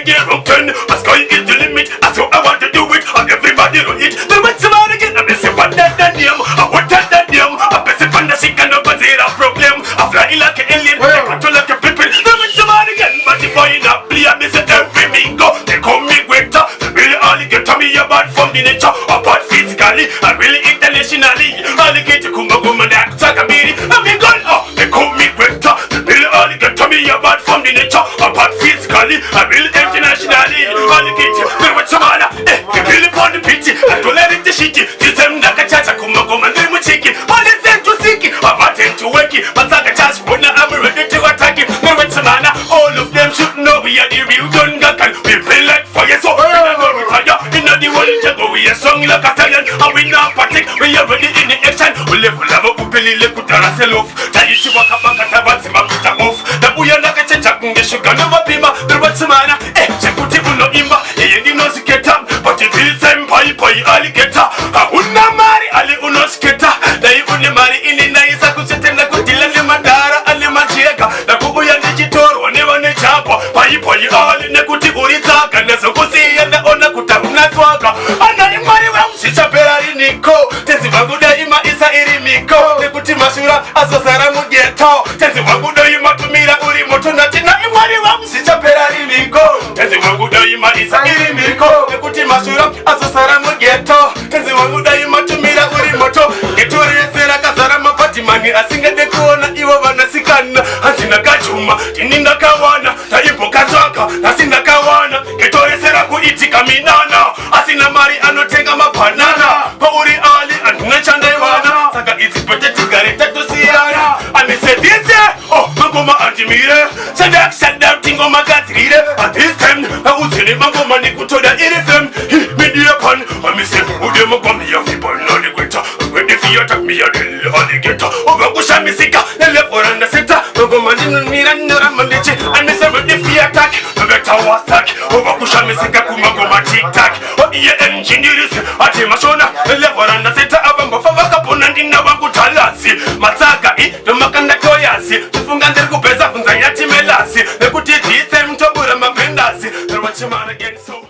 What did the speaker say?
gear up 10. A sky is the limit, that's how I want to do it. And everybody know it. Then when somebody get a messy on that name, I want that name. A messy on the sick and no zero problem. I fly like an alien, I control like a people. Then when somebody get but the boy not play, I miss every mingo. They call me Gweta. They really only get to me about from the nature. About physically, and really internationally. All get to come that Sakabiri. I mean, God, they call me Gweta. They really only get to me about from the nature. About physically, and really internationally. All get to me with some other. They really want the pity. I don't let it the shitty. This them like a chance. I come and they will check it. All they send to seek it. I'm not to work it. But like a chance, when I'm ready to attack it. No, with some other. All of them should know we are the real gun gun. We play like fire, so we are not retire. In the world, we are strong like a stallion. And we now protect. We are ready in the action. We live with love. We believe we could tell ourselves. Tell you to walk up and cut about some off. That we are not a check. We should go over Pima. There was some manner. Check what you know imba. You know to get up. But it is time pie alligator. I would not marry Ali Unos Keta. They would marry in the nice. I could sit in the good deal and Madara and Limacheka. The Kubuya digital, whenever they jump. Pie all in the Kuti Urita. And the Sokosi and the Onakutana Twaka. And I marry well, Sisapera in Nico. Tensibaguda Ima Isa Irimiko. The Kuti Masura, Asosaramu Geto. Tensibaguda Ima to Mira Urimoto Natina. You marry well, Sisapera in Nico. Tensibaguda Ima Isa Irimiko. The Kuti Masura, Asosaramu Geto. Tensibaguda Ima to Mira Urimoto. Getoria Sera Kasarama Patimani. I sing at the corner, Iwana Sikana. Hasina Kachuma, Tininda Kawana. Taipo Kazaka, Hasina Kawana. Getoria Sera Kuitika Minana. Asina Mari Anotega Mapanana. Pauri Ali and Nachandewana. Saka it's protected Gareta to Siana. And they said, this oh, Magoma Antimire. Sadak sat down Tingo Magatire. At this time, I would say Magoma Nikutoda Irifem. Media pan, I miss him. Udemo Gomi of people, no Nigueta. When the fear took me a little alligator. Over Busha Misika, the left or on the center. Magoma didn't mean another Mandici. And Miss with the fear attack. The better was attack. Over Busha Misika Kumagoma tic tac. Oh, yeah, engineers. Atimashona, the left or on the center. Abamba Favakapon and in Navakutalasi. Mataka, the Makanda Toyasi. The Fungander Kupesa from Zayati Melasi. The Kuti, them to Burama Pendasi. The Watchman again so.